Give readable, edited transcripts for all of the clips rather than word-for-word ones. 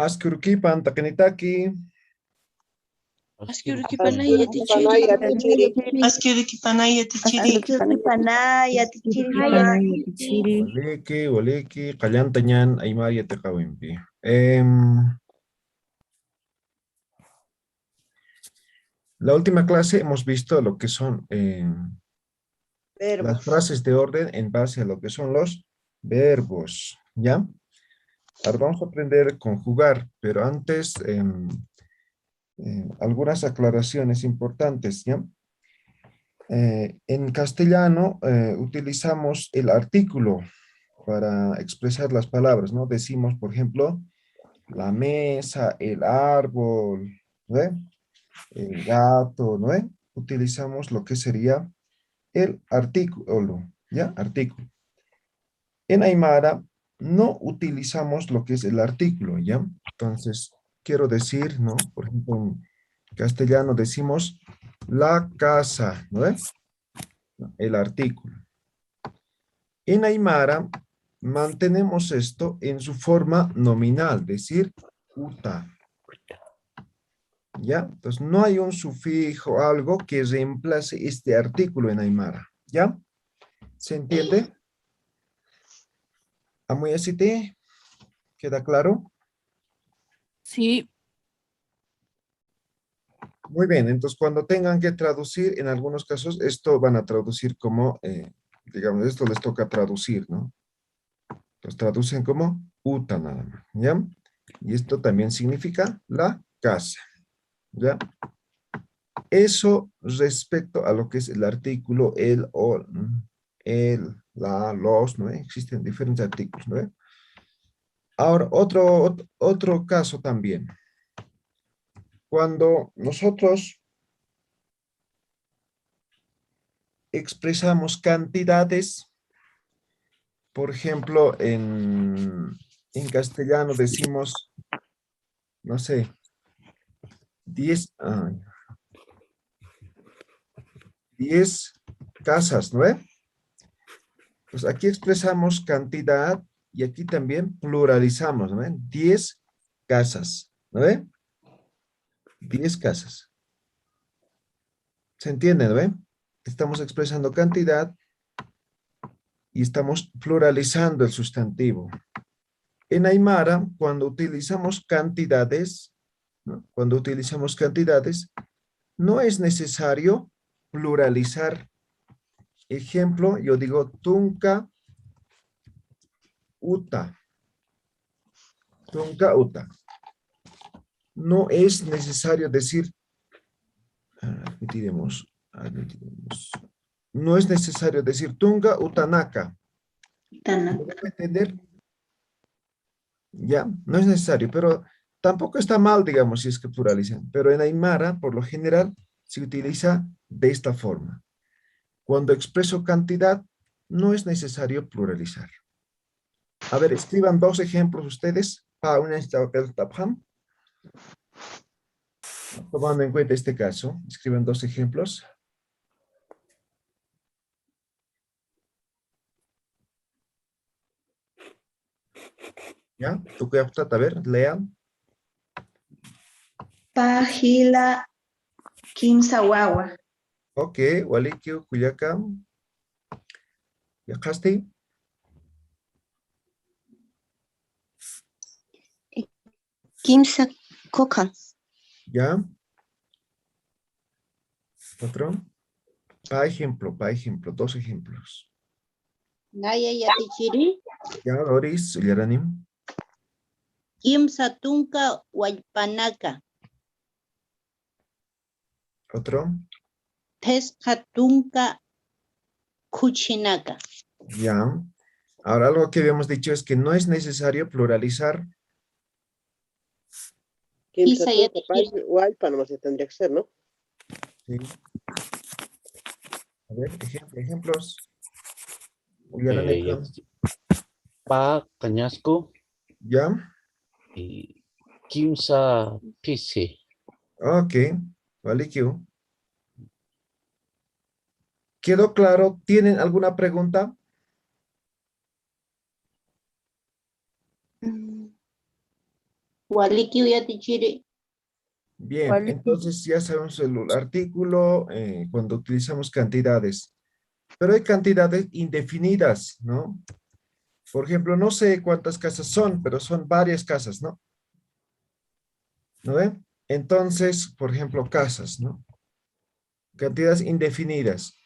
Askurukipan takanitaki. Askirikipanaya tichiri. Askirikipanaya tichiri. Askirikipanaya tichiri. Waliki, waliki, kallantañan aymaya tekawimpi. La última clase hemos visto lo que son las frases de orden en base a lo que son los verbos, ¿ya? Ahora vamos a aprender a conjugar, pero antes algunas aclaraciones importantes, ¿ya? En castellano utilizamos el artículo para expresar las palabras, ¿no? Decimos, por ejemplo, la mesa, el árbol, ¿no? El gato, ¿no? Utilizamos lo que sería el artículo, ¿ya? Artículo. En Aymara no utilizamos lo que es el artículo, ¿ya? Entonces, quiero decir, ¿no? Por ejemplo, en castellano decimos la casa, ¿no? El artículo. En Aymara mantenemos esto en su forma nominal, decir uta. ¿Ya? Entonces no hay un sufijo, algo que reemplace este artículo en Aymara. ¿Ya? ¿Se entiende? ¿Amuy así te? ¿Queda claro? Sí. Muy bien, entonces cuando tengan que traducir, en algunos casos, esto van a traducir como, digamos, esto les toca traducir, ¿no? Los traducen como uta nada más, ¿ya? Y esto también significa la casa, ¿ya? Eso respecto a lo que es el artículo el, o, el, la, los, ¿no? Existen diferentes artículos, ¿no? Ahora, otro caso también. Cuando nosotros expresamos cantidades, por ejemplo, en castellano decimos, no sé, 10 casas, ¿no? Pues aquí expresamos cantidad y aquí también pluralizamos, ¿no? 10 casas, ¿no? 10 casas. ¿Se entiende, no? Estamos expresando cantidad y estamos pluralizando el sustantivo. En Aymara, cuando utilizamos cantidades, ¿no? Cuando utilizamos cantidades, no es necesario pluralizar. Ejemplo, yo digo tunca uta. Tunca uta. No es necesario decir, admitiremos. No es necesario decir tunga utanaka. ¿Me voy a entender? Ya, no es necesario, pero tampoco está mal, digamos, si es que pluralizan. Pero en Aymara, por lo general, se utiliza de esta forma. Cuando expreso cantidad, no es necesario pluralizar. A ver, escriban dos ejemplos ustedes. Tomando en cuenta este caso, escriban dos ejemplos. ¿Ya? ¿Tú qué aptas? A ver, lean. Pahila Kimsawawa. Ok, Walikio, Cuyacam. ¿Yajaste? Kimsa Kokan. ¿Ya? ¿Otro? Para ejemplo, dos ejemplos. Naya yatichiri, ¿Ya, Doris, Yaranim? Kimsa tunka wallpanaka, ¿Otro? Tesca tunka kuchinaka. Ya. Ahora algo que habíamos dicho es que no es necesario pluralizar. Isa Kimsa yatichiri. Hualpa nomás tendría que ser, ¿no? Sí. A ver, ejemplos. Ya. Pa Cañasco ¿Ya? y Kimsa Pisi. Ok. Vale, Q. ¿Quedó claro? ¿Tienen alguna pregunta? Waliki uyatichiri. Bien, entonces ya sabemos el artículo cuando utilizamos cantidades. Pero hay cantidades indefinidas, ¿no? Por ejemplo, no sé cuántas casas son, pero son varias casas, ¿no? ¿No ven? Entonces, por ejemplo, casas, ¿no? Cantidades indefinidas.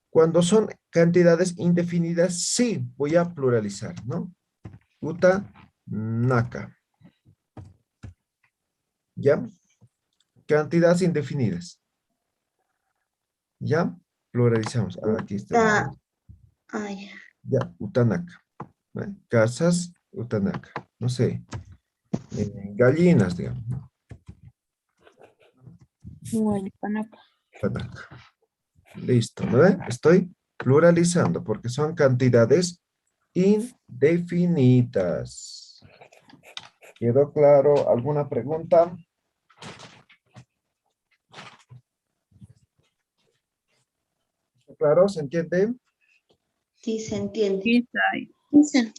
Cuando son cantidades indefinidas, sí voy a pluralizar, ¿no? Uta, naka. ¿Ya? Cantidades indefinidas. ¿Ya? Pluralizamos. Ah, aquí está. Ay, Ya, utanaka. ¿Ve? Casas, utanaka. No sé. Gallinas, digamos, ¿no? Utanaka. Listo, ¿no ven? Estoy pluralizando porque son cantidades indefinidas. ¿Quedó claro? ¿Alguna pregunta? ¿Claro? ¿Se entiende? sí se entiende. Dicen.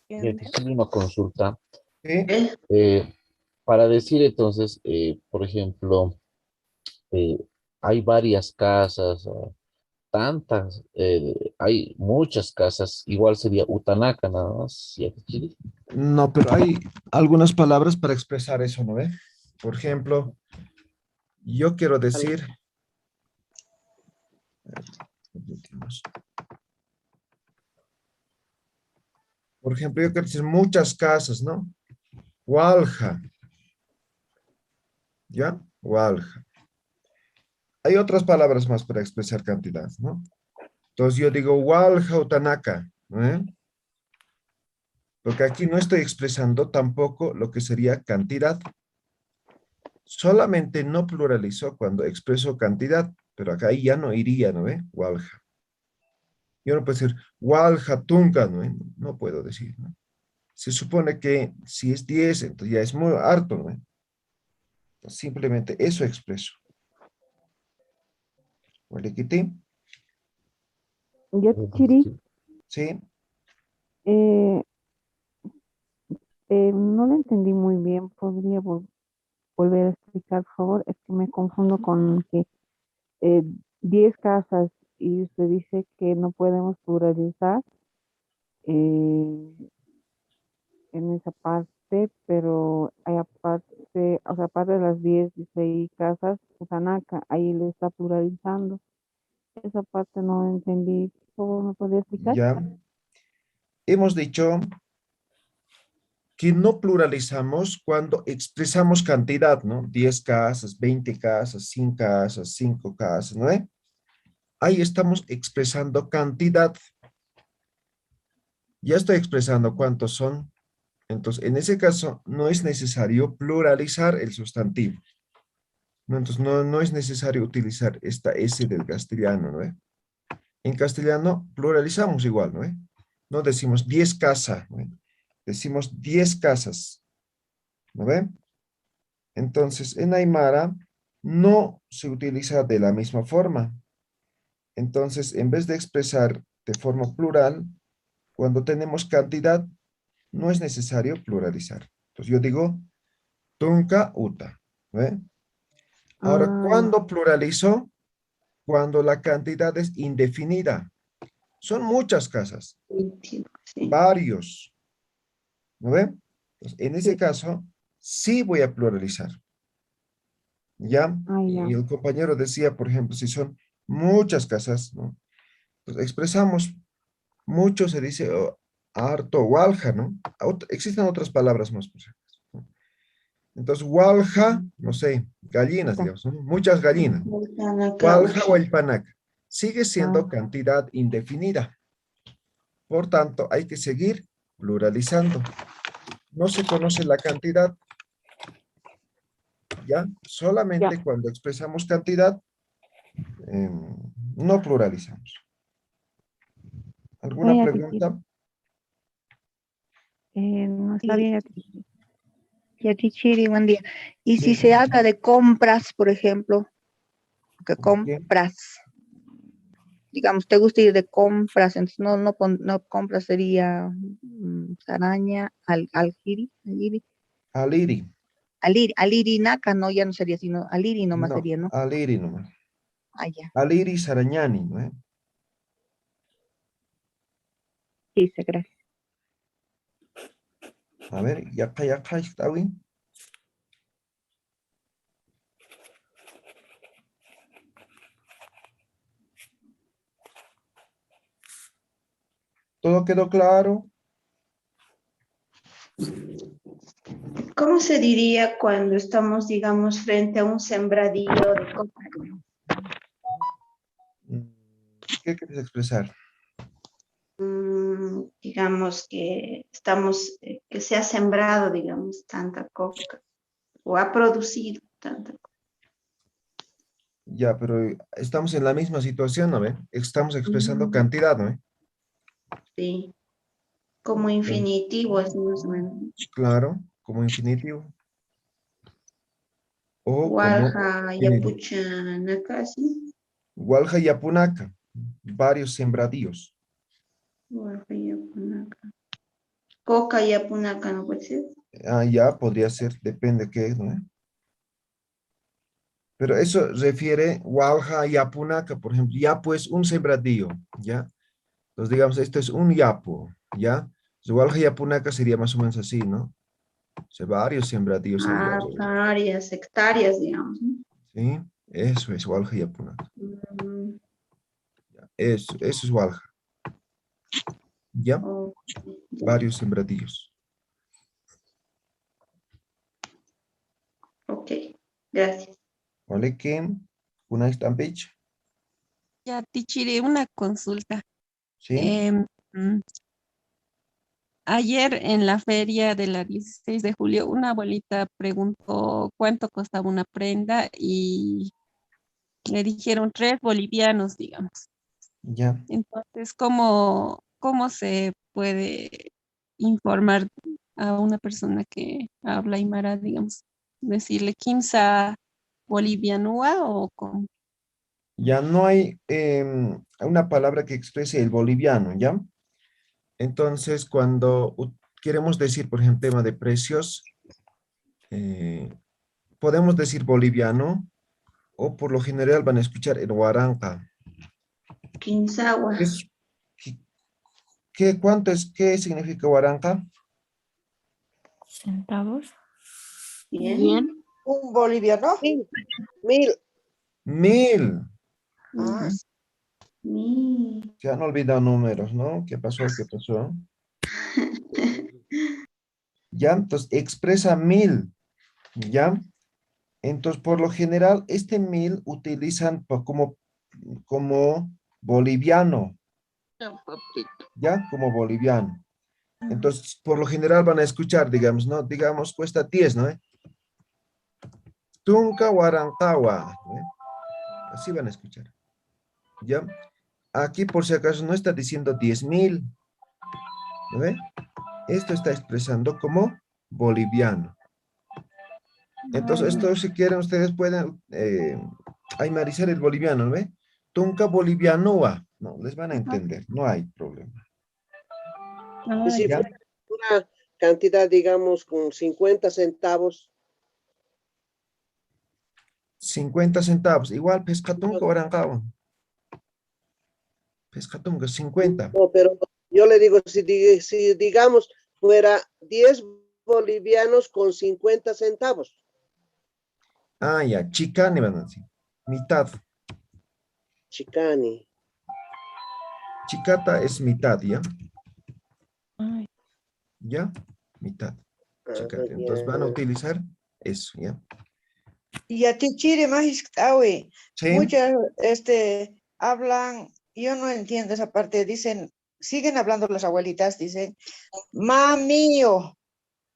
Ya te hice una consulta. Sí. Para decir entonces, por ejemplo, eh, hay varias casas, tantas, hay muchas casas, igual sería Utanaka nada más. Ya te chiri. No, pero hay algunas palabras para expresar eso, ¿no ve? Por ejemplo, yo quiero decir, por ejemplo, yo quiero decir muchas casas, ¿no? Walja, ¿ya? Walja. Hay otras palabras más para expresar cantidad, ¿no? Entonces yo digo Walja Utanaka, ¿no? Porque aquí no estoy expresando tampoco lo que sería cantidad. Solamente no pluralizo cuando expreso cantidad, pero acá ya no iría, ¿no ve? Walja. Yo no puedo decir Walja Tunca, ¿no? No puedo decir, ¿no? Se supone que si es 10, entonces ya es muy harto, ¿no? Entonces, simplemente eso expreso. ¿Waliquiti? Yo, Chiri, ¿Sí? eh, no lo entendí muy bien. ¿Podría volver a explicar, por favor? Es que me confundo con que eh, 10 casas y usted dice que no podemos pluralizar eh, en esa parte, pero hay aparte, o sea, aparte de las 10 16 casas, Usanaka, ahí le está pluralizando. Esa parte no entendí. ¿Por favor, me podría explicar? Ya. Hemos dicho que no pluralizamos cuando expresamos cantidad, ¿no? 10 casas, 20 casas, 5 casas, 5 casas, ¿no? Ahí estamos expresando cantidad. Ya estoy expresando cuántos son. Entonces, en ese caso, no es necesario pluralizar el sustantivo, ¿no? Entonces, no es necesario utilizar esta S del castellano, ¿no? En castellano, pluralizamos igual, ¿no? No decimos 10 casas, ¿no? Decimos 10 casas, ¿no ve? Entonces, en Aymara no se utiliza de la misma forma. Entonces, en vez de expresar de forma plural, cuando tenemos cantidad, no es necesario pluralizar. Entonces, yo digo, tunca uta. ¿Ve? Ahora, Ah, ¿cuándo pluralizo? Cuando la cantidad es indefinida. Son muchas casas, Sí. varios. ¿No ve? Entonces, en ese sí. caso, sí voy a pluralizar. ¿Ya? Ah, ya. Y el compañero decía, por ejemplo, si son muchas casas, ¿no? Pues expresamos mucho, se dice harto, walja, ¿no? Existen otras palabras más, por ejemplo, ¿no? Entonces, walja, no sé, gallinas, Está. digamos, ¿no? Muchas gallinas. Utanaka, Walja o el panac. Sigue Ah, siendo cantidad indefinida. Por tanto, hay que seguir pluralizando. No se conoce la cantidad, ¿ya? ya. Solamente cuando expresamos cantidad, no pluralizamos. ¿Alguna Oye, Atichiri, pregunta? no está Sí, bien, Atichiri. Yatichiri, buen día. Y si Sí. se habla de compras, por ejemplo, que ¿Qué? compras, digamos, te gusta ir de compras, entonces no compras sería araña, algiri, Aliri. Alirinaca, no, ya no sería sino aliri nomás No, sería, ¿no? aliri nomás. Ah, ya. Aliri Sarañani, ¿no? Sí, sí, gracias. A ver, yaka, está bien. ¿Todo quedó claro? ¿Cómo se diría cuando estamos, digamos, frente a un sembradío de coca? Mm, ¿Qué quieres expresar? Digamos que estamos, que se ha sembrado, digamos, tanta coca o ha producido tanta coca. Ya, pero estamos en la misma situación, ¿no ve? Estamos expresando Mm, cantidad, ¿no ve? sí, como infinitivo es más o menos. Claro, como infinitivo. O como Guaja, finito. Yapuchanaca, sí. Gualja y Apunaca, varios sembradíos. Guaja, Yapunaca. Coca, Yapunaca, ¿no puede ser? Ah, ya, podría ser, depende qué es, ¿no? Pero eso refiere Gualja y Apunaca, por ejemplo. Yapu es un sembradío, ¿ya? Entonces, digamos, esto es un yapu, ¿ya? Entonces, Gualja y Apunaca sería más o menos así, ¿no? O sea, varios sembradíos hay ya, Ah, varias hectáreas, digamos, ¿no? ¿sí? Eso es Gualja y Apunaca. Mm, Eso es Gualja, ¿ya? ok, ya. Varios sembradíos. Ok, gracias. ¿Vale? ¿Qué? Una estampich, Ya, Tichiri, una consulta. ¿sí? Em, mm, Ayer en la feria de la 16 de julio, una abuelita preguntó cuánto costaba una prenda y le dijeron 3 bolivianos, digamos. Ya. Entonces, ¿cómo se puede informar a una persona que habla aymara, digamos? Decirle 15 bolivianúa o cómo? Ya no hay una palabra que exprese el boliviano, ¿ya? Entonces, cuando queremos decir, por ejemplo, tema de precios, eh, podemos decir boliviano o por lo general van a escuchar el huaranca. Quinzagua. Es, ¿cuánto es, qué significa huaranca? Centavos. Bien. Un boliviano. 1000. 1000. Ah, Ujú. Mi. Se han olvidado números, ¿no? ¿Qué pasó? ¿Qué pasó? Ya, entonces expresa 1000, ¿ya? Entonces, por lo general, este 1000 utilizan como boliviano, ¿ya? Como boliviano. Entonces, por lo general van a escuchar, digamos, ¿no? Digamos, cuesta 10, ¿no? Tunca Huarancawa, ¿no? Así van a escuchar, ¿ya? Aquí, por si acaso, no está diciendo 10.000, ¿no ve? Esto está expresando como boliviano. Entonces, esto si quieren, ustedes pueden aymarizar el boliviano, ¿no ve? Tunca bolivianoa, no, les van a entender, no hay problema. y si ¿Ya? fuera una cantidad, digamos, con 50 centavos, 50 centavos, igual pescatunca Huarancawa. Pescatunca, 50. no, pero yo le digo, si digamos fuera 10 bolivianos con 50 centavos. Ah, ya, chicane van a decir. Mitad. Chicani. Chicata es mitad, ¿ya? Ay, ¿Ya? Mitad. Ah, Chicate. Entonces van a ya. utilizar eso, ¿ya? Y a Tichiri Majistawi, Sí. muchas hablan, yo no entiendo esa parte, dicen, siguen hablando las abuelitas, dicen, mamío,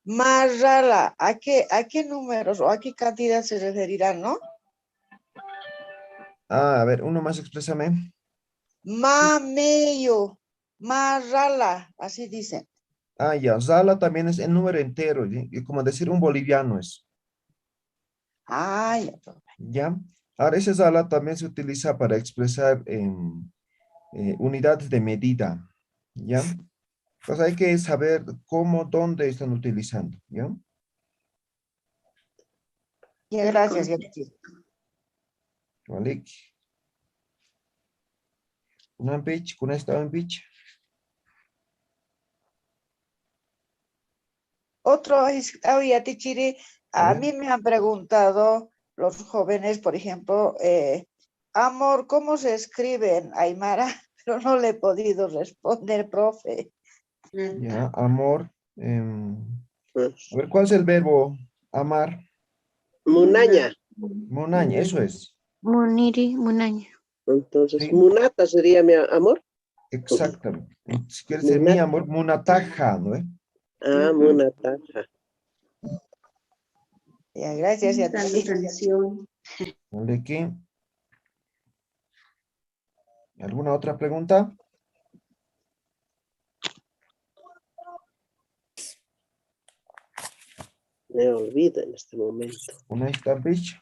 marrala, ¿a qué números o a qué cantidad se referirán, no? Ah, a ver, uno más exprésame. Mamío, marrala, así dicen. Ah, ya. Zala también es el número entero, ¿sí? Y como decir un boliviano es. Ay, ¿Ya? Ahora, ese Zala también se utiliza para expresar unidades de medida. ¿Ya? Entonces hay que saber cómo, dónde están utilizando. ¿Ya? Ya, gracias, ya teacher. Walik. Kunan pitch, kuna estaba en pitch. Otro es, ya teacher, A a ver. mí me han preguntado los jóvenes, por ejemplo, amor, ¿cómo se escribe en Aymara? Pero no le he podido responder, profe. Ya, amor. Pues, A ver, ¿cuál es el verbo amar? Munaña. Munaña, eso es. Muniri, munaña. Entonces, Sí. Munata sería mi amor. Exactamente. Si quieres ser mi Munata. amor, munataja, ¿no? Ah, Munataja. Ya, gracias, ya Esta teacher. canción. ¿De qué? ¿Alguna otra pregunta? Me olvida en este momento. Una está pitch.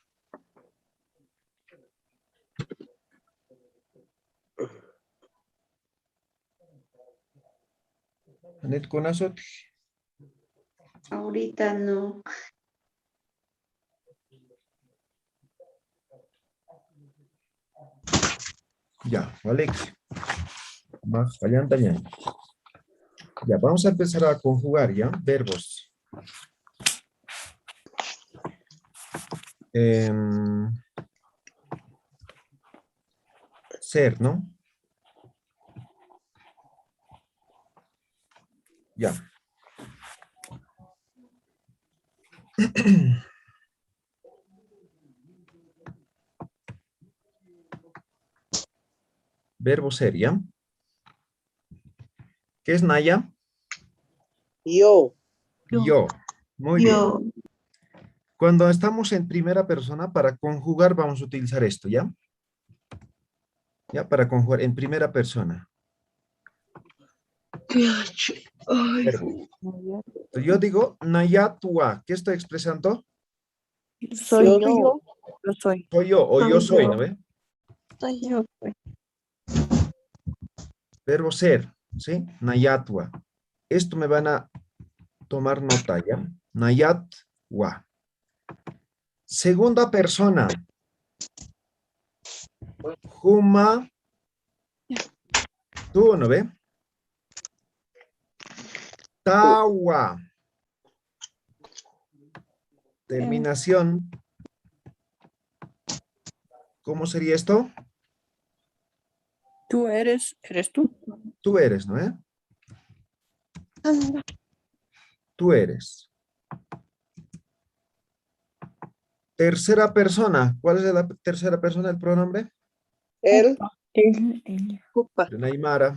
Anet Conazot. Ahorita no. Ya, vale. Más vayan también. Ya, vamos a empezar a conjugar, ¿ya? Verbos. Ser, ¿no? Ya. Verbo ser, ¿ya? ¿Qué es Naya? Yo. Yo. Muy bien. Yo. Cuando estamos en primera persona, para conjugar vamos a utilizar esto, ¿ya? Ya, para conjugar en primera persona. Verbo. Yo digo Nayatua. ¿Qué estoy expresando? Soy Yo. yo. Yo soy. Soy yo o yo Soy soy, yo. ¿no ve? Soy yo. Pues. Verbo ser, ¿sí? Nayatua. Esto me van a tomar nota, ¿ya? Nayatwa. Segunda persona. Juma. Tú, ¿no ve? Tawa. Terminación. ¿Cómo sería esto? Tú eres tú. Tú eres, ¿no? Tú eres. Tercera persona. ¿Cuál es la tercera persona del pronombre? Él. Ella. Jupa. De Naimara.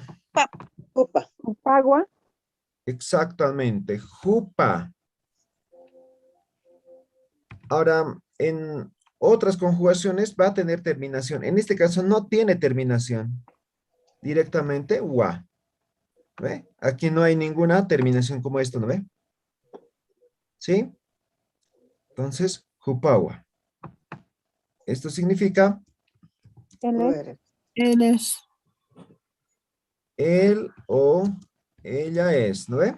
Jupa. Pagua. Exactamente. Jupa. Ahora, en otras conjugaciones va a tener terminación. En este caso no tiene terminación. Directamente, wa. ¿Ve? Aquí no hay ninguna terminación como esto, ¿no ve? ¿Sí? Entonces, jupawa. Esto significa Él Tú es. eres. Él es. él o ella es, ¿no ve?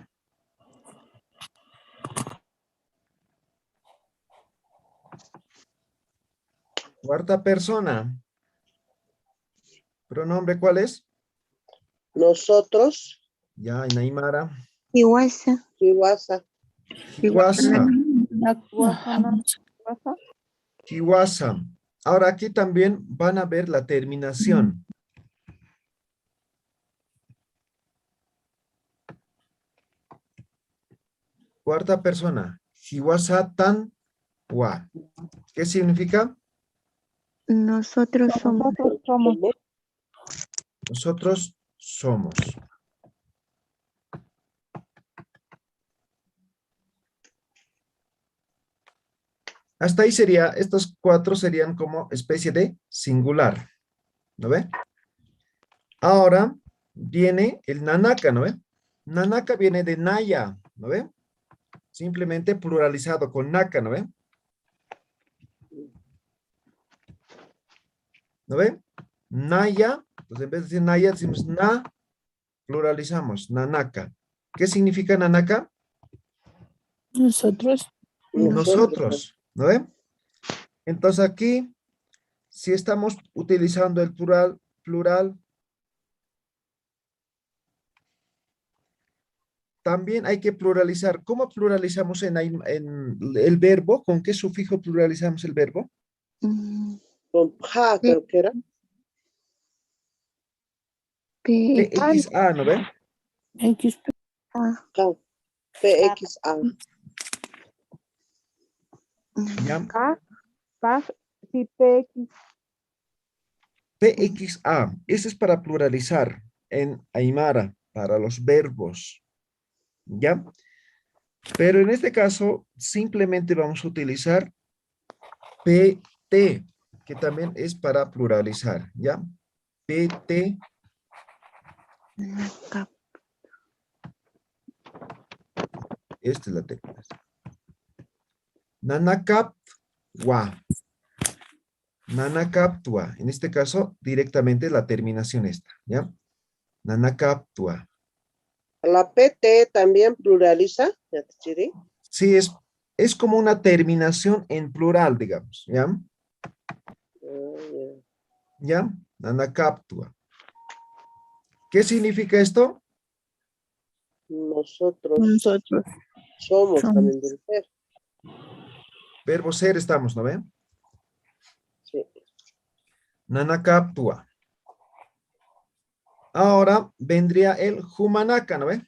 Cuarta persona. ¿Pronombre cuál es? Nosotros. Ya, en Aymara. Iguasa. Kiwasa. Kiwasa. Guasana. Guasa. Kiwasa. Ahora aquí también van a ver la terminación. Cuarta persona. Kiwasa tan wa. ¿Qué significa? Nosotros somos. Nosotros somos. Nosotros somos. Hasta ahí sería, estos cuatro serían como especie de singular. ¿No ve? Ahora viene el nanaka, ¿no ve? Nanaka viene de naya, ¿no ve? Simplemente pluralizado con naka, ¿no ve? ¿No ve? Naya, entonces en vez de decir naya, decimos na, pluralizamos, nanaka. ¿Qué significa nanaka? Nosotros. Nosotros, ¿no ve? Entonces aquí, si estamos utilizando el plural, también hay que pluralizar. ¿Cómo pluralizamos en el verbo? ¿Con qué sufijo pluralizamos el verbo? Con ja, creo que era. PXA, ¿no ven? Ja, PXA. ¿Ya? Sí, PX. PXA, ese es para pluralizar en Aymara, para los verbos, ¿ya? Pero en este caso, simplemente vamos a utilizar PT, que también es para pluralizar, ¿ya? PT. Esta es la terminación. Nanakaptwa. Nanakaptua. En este caso, directamente la terminación esta, ¿ya? Nanakaptua. La PT también pluraliza, Yatichiri. Sí, es como una terminación en plural, digamos, ¿ya? ¿Ya? Nanakaptua. ¿Qué significa esto? Nosotros somos también del ser. Verbo ser estamos, ¿no ven? Sí. Nanakaptua. Ahora vendría el humanaka, ¿no ven?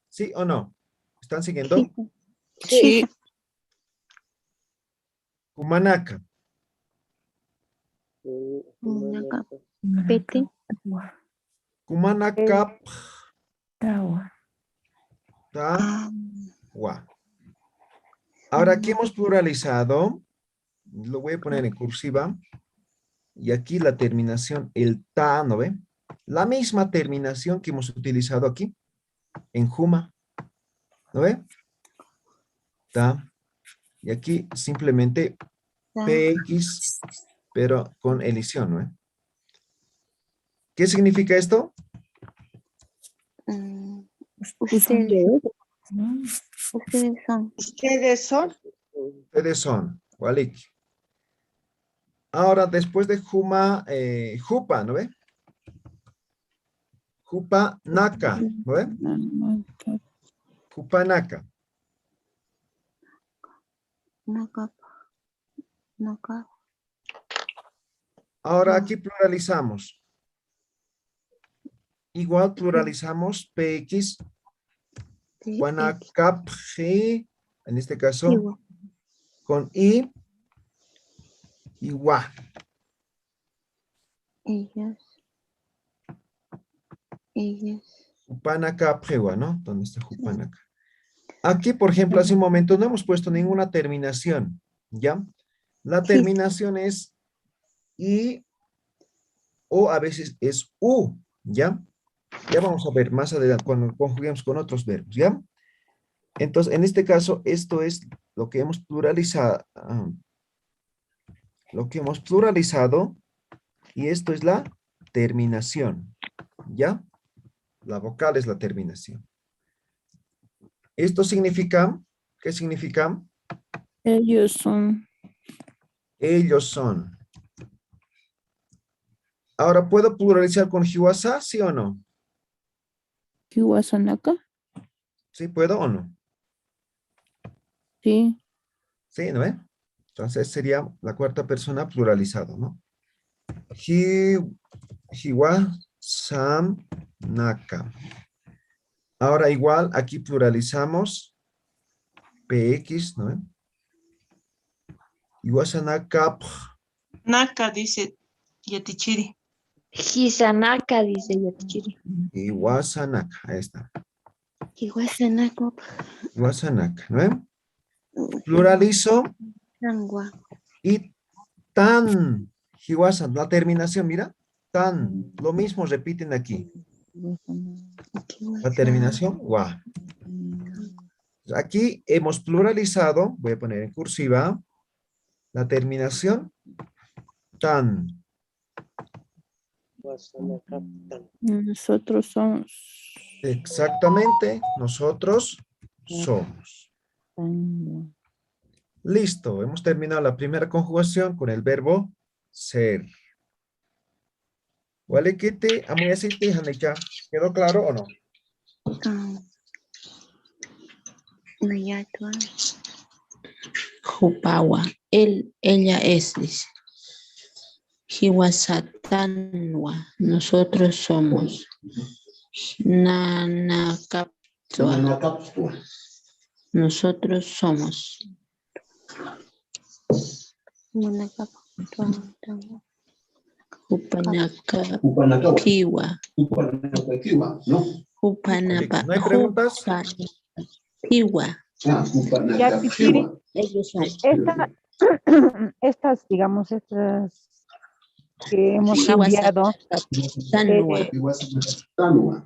¿Sí o no? ¿Están siguiendo? Sí. Humanaka. Pete. Humanaka. Ahora aquí hemos pluralizado. Lo voy a poner en cursiva. Y aquí la terminación, el ta, ¿no ve? La misma terminación que hemos utilizado aquí en Juma. ¿No ve? Ta. Y aquí simplemente PX, pero con elición, ¿no ve? ¿Qué significa esto? Ustedes son. Ustedes son. Ustedes son. Walik. Ahora, después de Juma, Jupa, ¿no ve? Jupa Naka, ¿no ve? Jupa Naka. Ahora aquí pluralizamos. Igual pluralizamos PX, Guanacapje, en este caso, con I, y Wa. Ellos. Jupanacapjewa, ¿no? ¿Dónde está Jupanaca? Aquí, por ejemplo, hace un momento no hemos puesto ninguna terminación, ¿ya? La terminación es I, o a veces es U, ¿ya? Ya vamos a ver más adelante cuando conjuguemos con otros verbos, ¿ya? Entonces, en este caso, esto es lo que hemos pluralizado. Y esto es la terminación, ¿ya? La vocal es la terminación. Esto significa, ¿qué significa? Ellos son. Ellos son. Ahora, ¿puedo pluralizar con Hiwasa, sí o no? Kiwasanaka. ¿Sí puedo o no? Sí. Sí, ¿no ve? Entonces sería la cuarta persona pluralizado, ¿no? Hiwasanaka. Ahora igual, aquí pluralizamos PX, ¿no ve? Hiwasanaka. Naka, dice Yatichiri. Hisanaka, dice Yatichiri. Hiwasanaka, ahí está. Kiwasanaka. Hiwasanaka, ¿no ve? Pluralizo y tan. Hiwasan, la terminación, mira. Tan. Lo mismo repiten aquí. La terminación, wa. Aquí hemos pluralizado, voy a poner en cursiva, la terminación, tan. Nosotros somos. Exactamente, nosotros somos. Tanwa. Listo, hemos terminado la primera conjugación con el verbo ser. ¿Vale? ¿Qué te amuyasiti, Hanika? ¿Quedó claro o no? Jupawa. Ella es, dice. Hiwasatanwa. Nosotros somos. Nanakaptua. Nosotros somos. Upanaka piwa. Upanapa ¿No hay preguntas? piwa. Ya, Tichiri, Ellos son. estas, digamos, estas que hemos cambiado,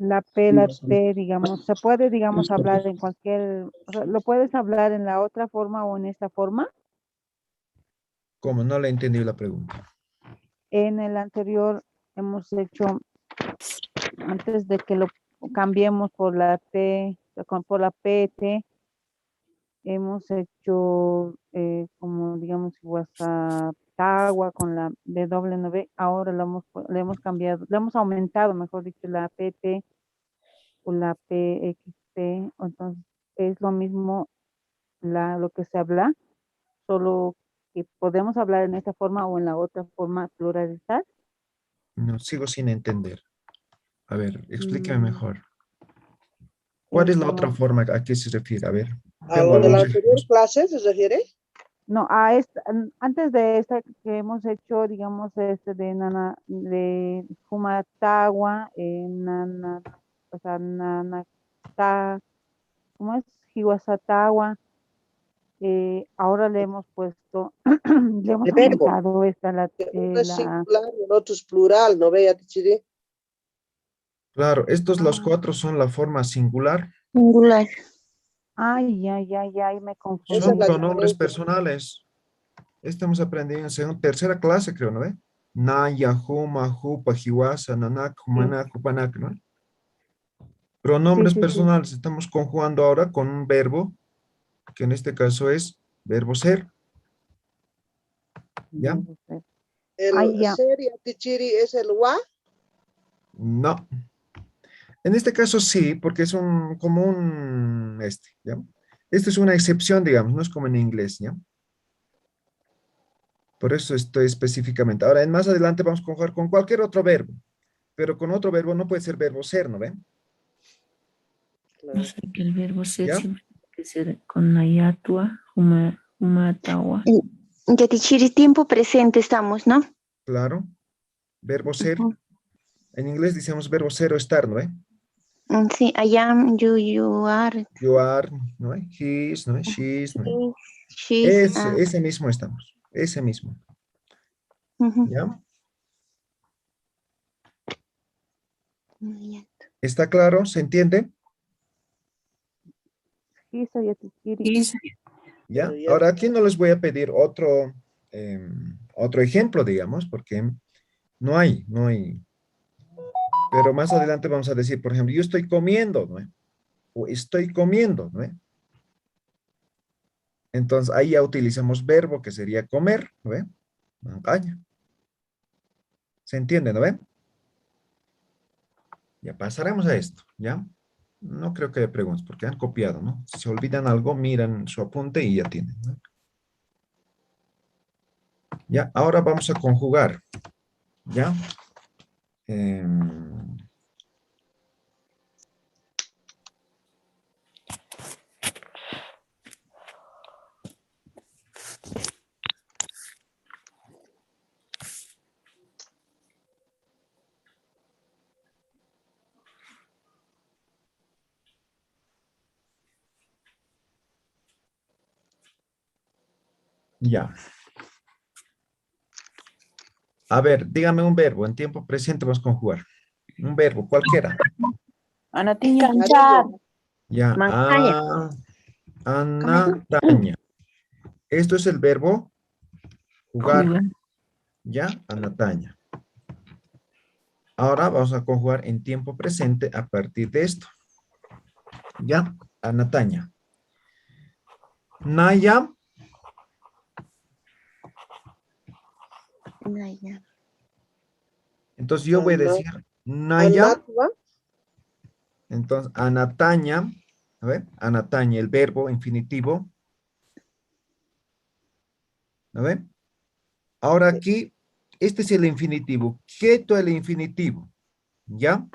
la P, la T, digamos, se puede, digamos, hablar en cualquier, o sea, lo puedes hablar en la otra forma o en esta forma. ¿Cómo? No le entendí la pregunta. En el anterior hemos hecho, antes de que lo cambiemos por la T, por la PT, hemos hecho como digamos Guasatagua con la W, ahora le hemos cambiado, le hemos aumentado, mejor dicho, la PT o la PXT, entonces es lo mismo lo que se habla, solo que podemos hablar en esta forma o en la otra forma, pluralizar. No, sigo sin entender. A ver, explíqueme mejor. Es ¿Cuál es la como- otra forma? ¿A qué se refiere? A ver. ¿A Tengo lo de la algunos anterior ejemplos. clase se refiere? No, antes de esta que hemos hecho, digamos, de Humatagua, o sea, ¿cómo es? Hiwasatagua, ahora le hemos puesto, le hemos De verbo. aumentado Que uno es singular y el otro es plural, ¿no ve, Tichiri? Claro, estos los cuatro son la forma singular. Singular. ay, me Esa confundí. es Son la pronombres diferencia. personales. Estamos aprendiendo en tercera clase, creo, ¿no ve? Naya, huma, hupa, hiwasa, nanak, humanak, hupanak, ¿no? Pronombres Sí. personales. Estamos conjugando ahora con un verbo, que en este caso es verbo ser. ¿Ya? El Ya. ser y Tichiri es el wa. No. En este caso sí, porque es como un, ¿ya? Esto es una excepción, digamos, no es como en inglés, ¿ya? Por eso estoy específicamente. Ahora, más adelante vamos a conjugar con cualquier otro verbo, pero con otro verbo no puede ser verbo ser, ¿no ven? O sea que el verbo ser ¿Ya? siempre tiene que ser con nayatua, humatawa. Yatichiri, tiempo presente estamos, ¿no? Claro. Verbo ser. En inglés decimos verbo ser o estar, ¿no ven? Sí, I am, you are, You are, ¿no ven? He is, ¿no ven? She is, ¿no ven? she's, Ese mismo estamos. Ese mismo. ¿Ya? ¿Está claro? ¿Se entiende? ¿Ya? Ahora aquí no les voy a pedir otro ejemplo, digamos, porque no hay. Pero más adelante vamos a decir, por ejemplo, yo estoy comiendo, ¿no? O estoy comiendo, ¿no? Entonces ahí ya utilizamos verbo que sería comer, ¿no? Mancaña. ¿Se entiende, no ven? Ya pasaremos a esto, ¿ya? No creo que haya preguntas porque han copiado, ¿no? Si se olvidan algo, miran su apunte y ya tienen, ¿no? Ya, ahora vamos a conjugar, ¿ya? Ya. A ver, dígame un verbo. En tiempo presente vamos a conjugar. Un verbo, cualquiera. Anatiña. Ya. Anataña. Esto es el verbo jugar. Ya, anataña. Ahora vamos a conjugar en tiempo presente a partir de esto. Ya, anataña. Naya. Naya. Entonces yo voy a decir Naya. Anatwa. Entonces, Anataña. A ver, Anataña, el verbo infinitivo. A ver. Ahora aquí, este es el infinitivo. Quieto el infinitivo. ¿Ya?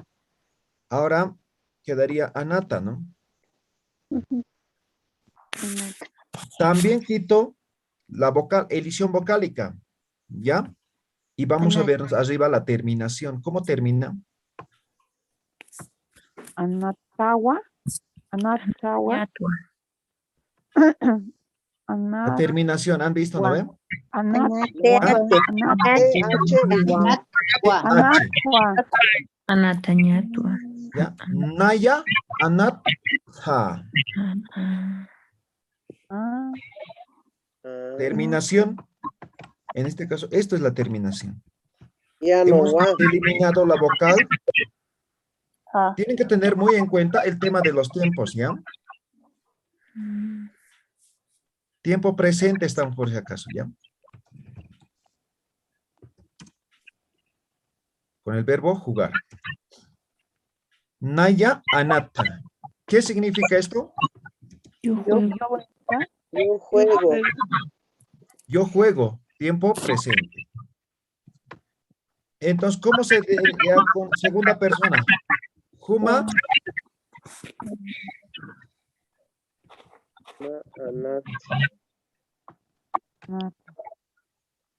Ahora quedaría Anata, ¿no? También quito la vocal, edición vocálica. ¿Ya? Y vamos a ver arriba la terminación. ¿Cómo termina? Anatawa. Anatawa. La terminación, ¿han visto, no ven? Anatañatua. ¿Ya? Naya, Anatha. Terminación. En este caso, esto es la terminación. Ya no Hemos va. eliminado la vocal. Tienen que tener muy en cuenta el tema de los tiempos, ¿ya? Tiempo presente estamos por si acaso, ¿ya? Con el verbo jugar. Naya Anata. ¿Qué significa esto? Yo juego. Yo juego. Tiempo presente. Entonces, ¿cómo se ya con segunda persona? Juma.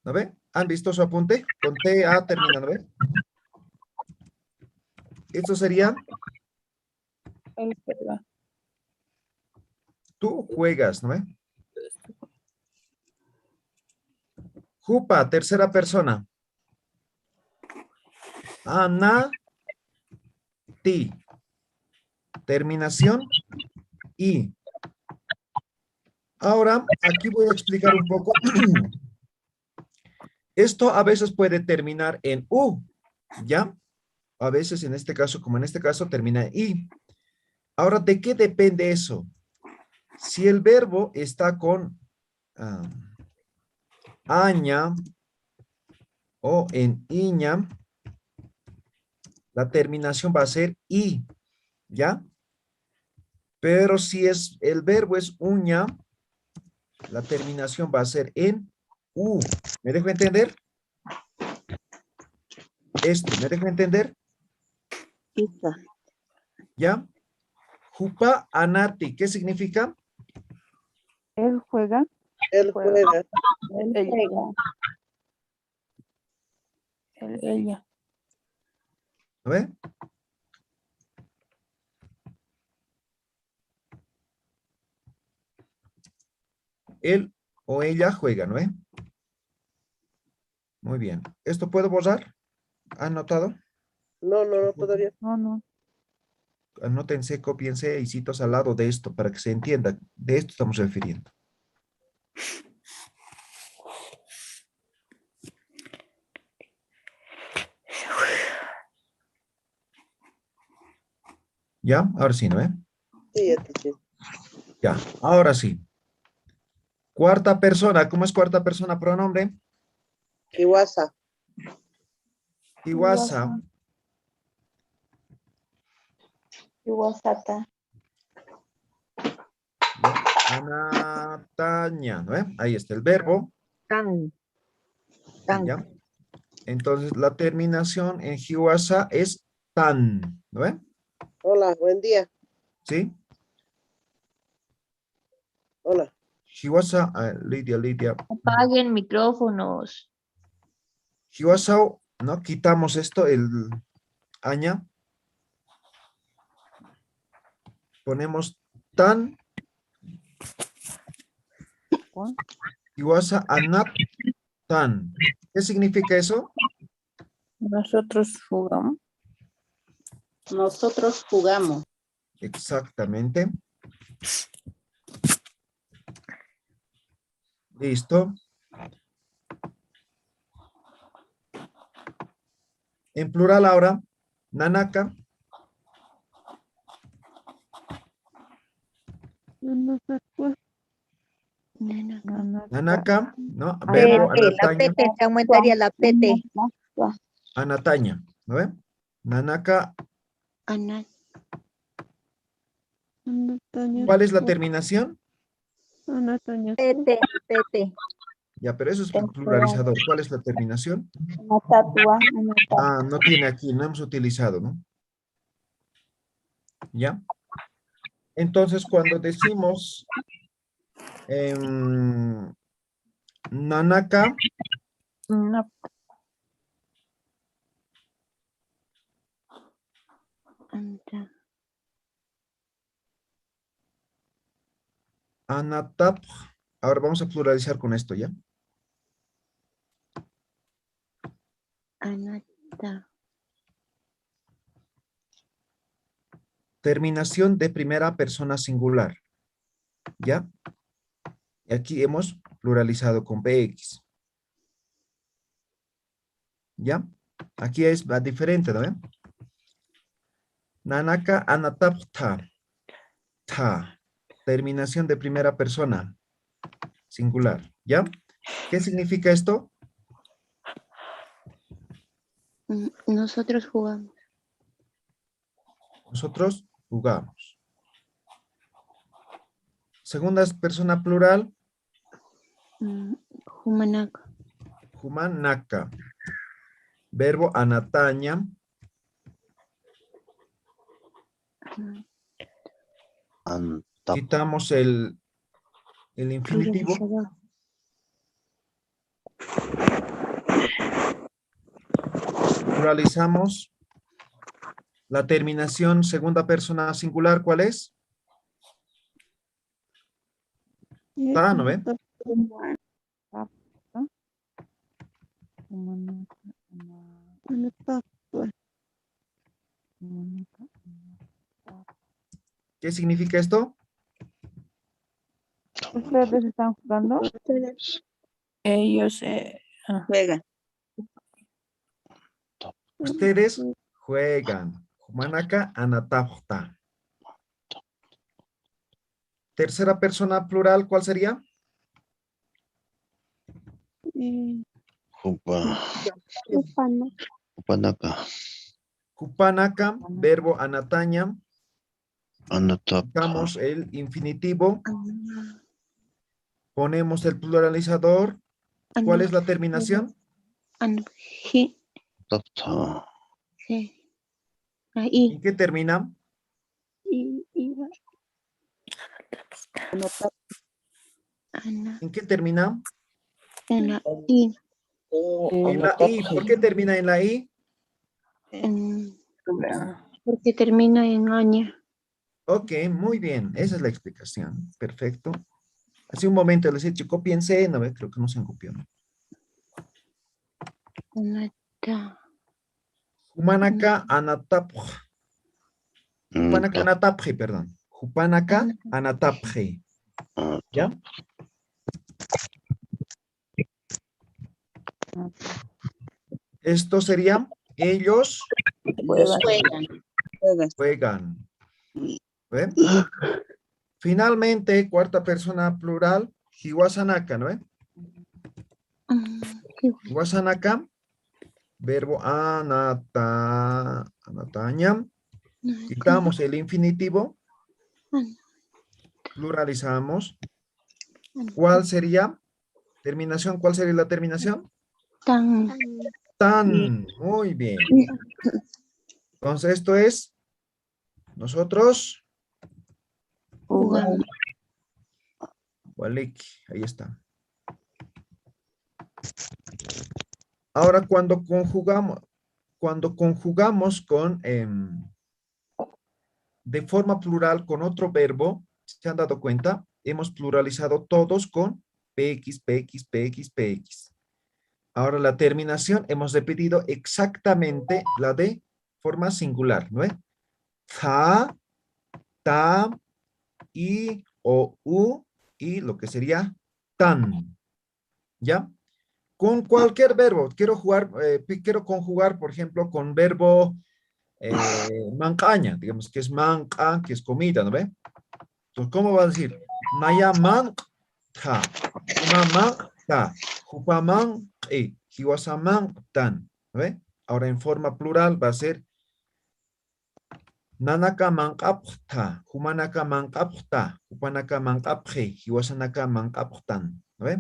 ¿No ve? ¿Han visto su apunte? Con T-A termina, ¿no ve? Esto sería... Tú juegas, ¿no ve? Jupa, tercera persona. Ana, ti. Terminación, y. Ahora, aquí voy a explicar un poco. Esto a veces puede terminar en U, ¿ya? A veces en este caso, como en este caso, termina en I. Ahora, ¿de qué depende eso? Si el verbo está con aña o en iña, la terminación va a ser I, ¿ya? Pero si es el verbo es uña, la terminación va a ser en U. ¿Me dejo entender? Esto, ¿me dejo entender? ¿Ya? Jupa anati, ¿qué significa? Él juega. Él juega. Él juega. Ella. ¿No ve? Él o ella juega, ¿no ve? Muy bien. ¿Esto puedo borrar? ¿Han notado? No todavía. No. Anótense, cópiense y citos al lado de esto para que se entienda. De esto estamos refiriendo. ¿Ya? Ahora sí, ¿no ve? Sí. Ya, ahora sí. Cuarta persona. ¿Cómo es cuarta persona pronombre? Kiwasa. Iwasa. Iwasata. Anataña, ¿no ve? Ahí está el verbo. ¿Ya? Entonces, la terminación en Hiwasa es tan, ¿no ve? Hola, buen día. ¿Sí? Hola. Hiwasa, Lidia. Apaguen micrófonos. Hiwasa, ¿no? Quitamos esto, el aña. Ponemos tan. Hiwasa anat tan. ¿Qué significa eso? Nosotros jugamos. Nosotros jugamos. Exactamente. Listo. En plural ahora, nanaka. Nanaka, ¿no? Verbo PT, la anataña. PT, se aumentaría la PT. Anataña, ¿no ve? Nanaka, ¿cuál es la terminación? PT, PT. Ya, pero eso es pluralizador. ¿Cuál es la terminación? Ah, no tiene aquí, no hemos utilizado, ¿no? ¿Ya? Entonces, cuando decimos Nanaka, Anatap, ahora vamos a pluralizar con esto, ¿ya? Terminación de primera persona singular, ¿ya? Y aquí hemos pluralizado con PX. ¿Ya? Aquí es diferente, ¿no? Nanaka anatapta. Ta. Terminación de primera persona singular, ¿ya? ¿Qué significa esto? Nosotros jugamos. Nosotros jugamos. Segunda persona plural. Humanaka. Humanaka. Verbo anataña. Quitamos el infinitivo. Pluralizamos. La terminación segunda persona singular, ¿cuál es? Ta, ¿no ve? ¿Qué significa esto? ¿Ustedes están jugando? Ellos Juegan. Ustedes juegan. Humanaka anatapta. Tercera persona plural, ¿cuál sería? Hupanaka. Hupanaka, verbo anataña. Quitamos el infinitivo. Ponemos el pluralizador. ¿Cuál es la terminación? ¿En qué termina? ¿En qué termina? En la I. En la I. ¿Por qué termina en la I? Porque termina en aña. Ok, muy bien. Esa es la explicación. Perfecto. Hace un momento les he dicho, cópiense. No, creo que no se han copiado. Humanaka anatapj. Hupanaka anatapje, perdón. Hupanaka anatapje. ¿Ya? Esto sería, ellos juegan. ¿Ve? Finalmente, cuarta persona plural, hiwasanaka, ¿no? Hiwasanaka, verbo anataña. Quitamos el infinitivo. Pluralizamos. ¿Cuál sería? Terminación, ¿cuál sería la terminación? Tan. Muy bien. Entonces esto es, nosotros jugamos. Walik, ahí está. Ahora cuando conjugamos con de forma plural con otro verbo, ¿se han dado cuenta? Hemos pluralizado todos con PX, PX, PX, PX. Ahora la terminación hemos repetido exactamente la de forma singular, ¿no es? Ta, ta, i, o, u, y lo que sería tan. ¿Ya? Con cualquier verbo. Quiero conjugar, por ejemplo, con verbo mancaña, digamos que es manca, que es comida, ¿no ve? Entonces, ¿cómo va a decir? Maya manc ta. Humamanta. Jupaman, hiwasaman, tan. ¿Ve? Ahora en forma plural va a ser nanaka mankapta, humanaka mankapta, hupanaka mankapje, hiwasanaka mankaptan. ¿Ve?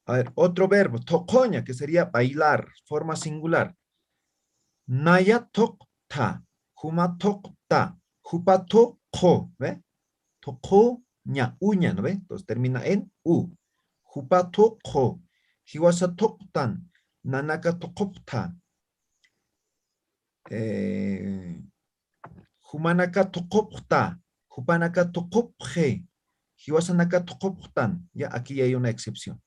A ver, otro verbo, tocoña, que sería bailar, forma singular. Naya tokta, huma tokta, hupa toko, ¿ve? Tocoña, uña, ¿no ve? Entonces termina en u. Hupa toko, hiwasa toktan, nanaka tokopta. Humanaka tokopta, hupanaka tokopje, hiwasanaka tokoptan. Ya, aquí hay una excepción.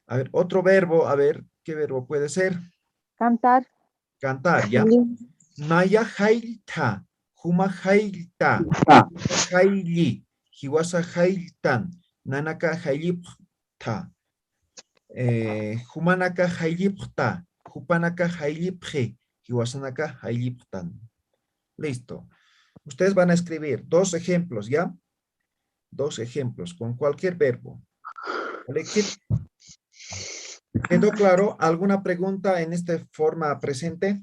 A ver, otro verbo, a ver, ¿qué verbo puede ser? Cantar. Cantar, ¿ya? Naya hailta, huma hailta, haili, hiwasa hailtan, nanaka hailipta, humanaka hailipta, hupanaka hailipje, hiwasanaka hailiptan. Listo. Ustedes van a escribir 2 ejemplos, ¿ya? 2 ejemplos con cualquier verbo. ¿Quedó claro? ¿Alguna pregunta en esta forma presente?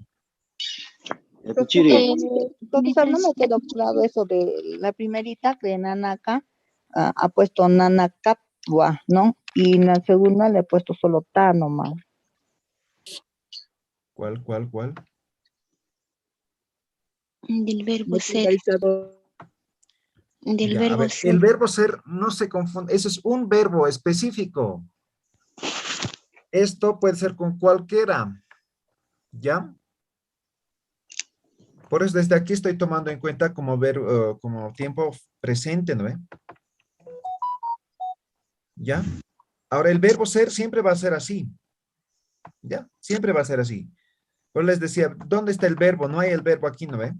Profesor, no me quedó claro eso de la primerita que Nanaka ha puesto Nanakaptua, ¿no? Y en la segunda le he puesto solo ta nomás. ¿Cuál? Del verbo ser. Del Ya, a verbo ver, ser. el verbo ser no se confunde, ese es un verbo específico. Esto puede ser con cualquiera, ¿ya? Por eso desde aquí estoy tomando en cuenta como verbo, como tiempo presente, ¿no ve? ¿Ya? Ahora el verbo ser siempre va a ser así, ¿ya? Siempre va a ser así. Pero les decía, ¿dónde está el verbo? No hay el verbo aquí, ¿no ve?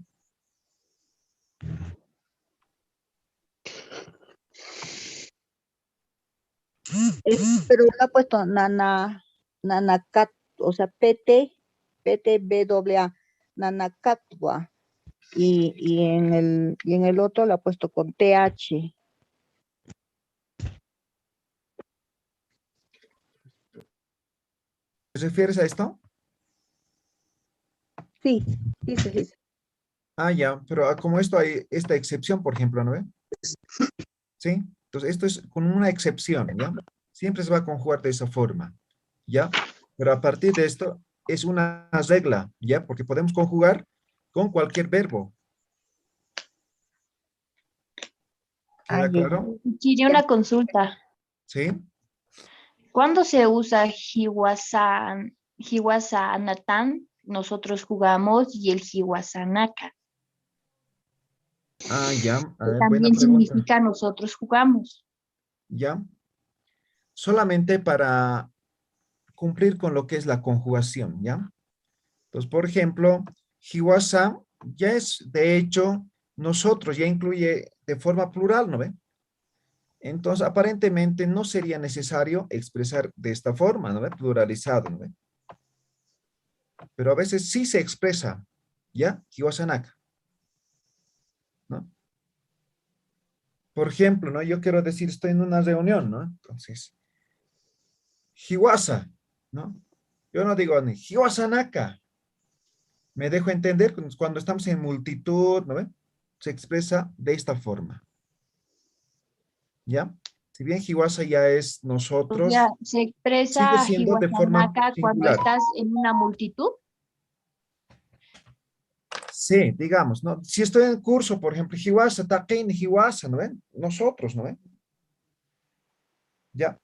Pero le ha puesto Nanakat, o sea, PTBAA, Nanakatwa. Y en el otro le ha puesto con TH. ¿Te refieres a esto? Sí, sí. Ah, ya, pero como esto hay esta excepción, por ejemplo, ¿no ve? ¿Sí? Entonces esto es con una excepción, ¿ya? Siempre se va a conjugar de esa forma, ¿ya? Pero a partir de esto es una regla, ¿ya? Porque podemos conjugar con cualquier verbo. ¿Queda claro? Quiero una consulta. ¿Sí? ¿Cuándo se usa Hiwasanatan? Nosotros jugamos y el Hiwasanaka. Ah, ya. A Que ver, buena también pregunta. significa nosotros jugamos. ¿Ya? Solamente para cumplir con lo que es la conjugación, ¿ya? Entonces, por ejemplo, hiwasa ya es, de hecho, nosotros, ya incluye de forma plural, ¿no ve? Entonces, aparentemente no sería necesario expresar de esta forma, ¿no ve? Pluralizado, ¿no ve? Pero a veces sí se expresa, ¿ya? Hiwasanaka, ¿no? Por ejemplo, ¿no? Yo quiero decir, estoy en una reunión, ¿no? Entonces, hiwasa, ¿no? Yo no digo ni hiwasanaka. Me dejo entender cuando estamos en multitud, ¿no ve? Se expresa de esta forma. ¿Ya? Si bien hiwasa ya es O nosotros, sea, se sigue expresa siendo de forma Hiwasanaka cuando singular. estás en una multitud. Sí, digamos, ¿no? Si estoy en el curso, por ejemplo, hiwasa, takein, hiwasa, ¿no ven? Nosotros, ¿no ven? Ya.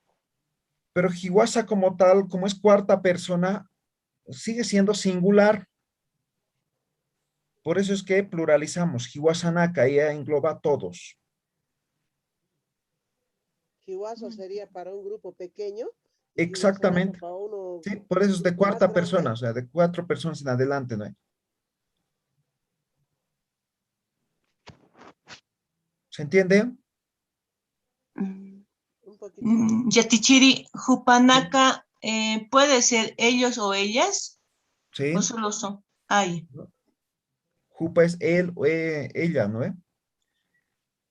Pero hiwasa como tal, como es cuarta persona, sigue siendo singular. Por eso es que pluralizamos. Hiwasanaka ya engloba a todos. Hiwasa sería para un grupo pequeño. Exactamente. Para uno, Sí, por eso es de grupo más cuarta grande. persona, o sea, de 4 personas en adelante, ¿no? ¿Se entiende? Un poquitito. Yatichiri, Jupanaka, ¿puede ser ellos o ellas? Sí. ¿O solo son? Ay. Jupa es él o ella, ¿no?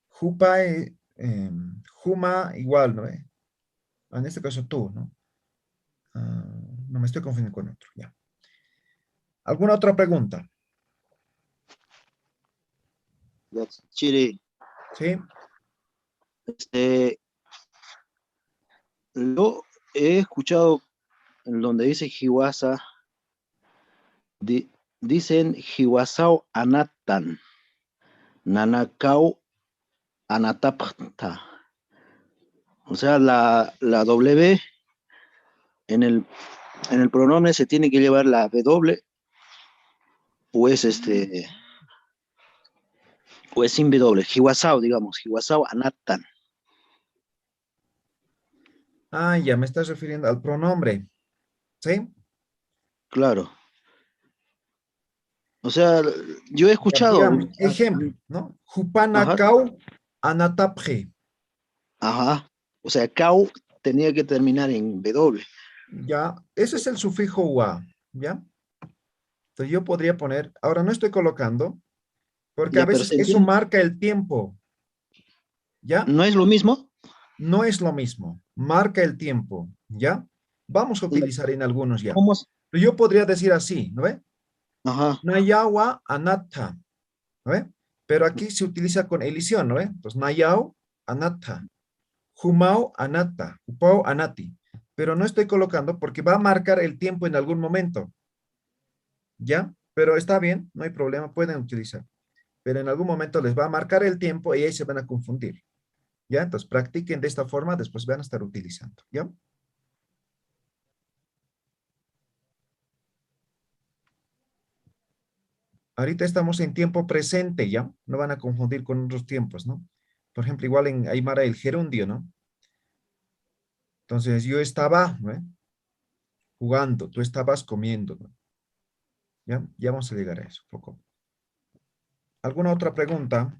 Jupa, Juma, igual, ¿no? En este caso tú, ¿no? No me estoy confundiendo con otro, ya. ¿Alguna otra pregunta? Chiri, Sí. Yo he escuchado en donde dice Hiwasa, dicen Hiwasao Anatan, Nanakau Anatapta. O sea, la W en el pronombre se tiene que llevar la W, o es o es sin W. Hiwasao, digamos, Hiwasao Anatan. Ah, ya me estás refiriendo al pronombre. ¿Sí? Claro. O sea, yo he escuchado. Digamos, ejemplo, ¿no? Jupanakau anatapje. Ajá. O sea, Kau tenía que terminar en W. Ya, ese es el sufijo wa, ¿ya? Entonces yo podría poner, ahora no estoy colocando, porque Ya, a pero veces se eso entiende. marca el tiempo, ¿ya? ¿No es lo mismo? No es lo mismo, marca el tiempo, ¿ya? Vamos a utilizar en algunos ya. ¿Cómo? Yo podría decir así, ¿no ve? Ajá. Nayawa anatta, ¿no ve? Pero aquí se utiliza con elisión, ¿no ve? Entonces, nayao anatta, humao anatta, upao anati. Pero no estoy colocando porque va a marcar el tiempo en algún momento, ¿ya? Pero está bien, no hay problema, pueden utilizar. Pero en algún momento les va a marcar el tiempo y ahí se van a confundir, ¿ya? Entonces, practiquen de esta forma, después van a estar utilizando, ¿ya? Ahorita estamos en tiempo presente, ¿ya? No van a confundir con otros tiempos, ¿no? Por ejemplo, igual en Aymara el gerundio, ¿no? Entonces, yo estaba, ¿no? Jugando, tú estabas comiendo, ¿no? ¿Ya? Ya vamos a llegar a eso, poco. ¿Alguna otra pregunta?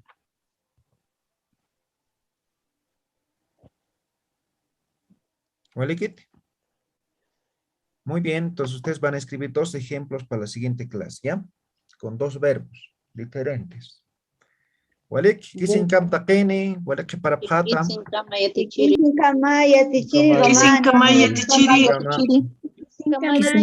¿Walikit? Muy bien, entonces ustedes van a escribir 2 ejemplos para la siguiente clase, ¿ya? Con 2 verbos diferentes. Walik, kisin kam taqini, walik para pjata. Kisin kamaya tichiri. Kisin kamaya tichiri. Kama.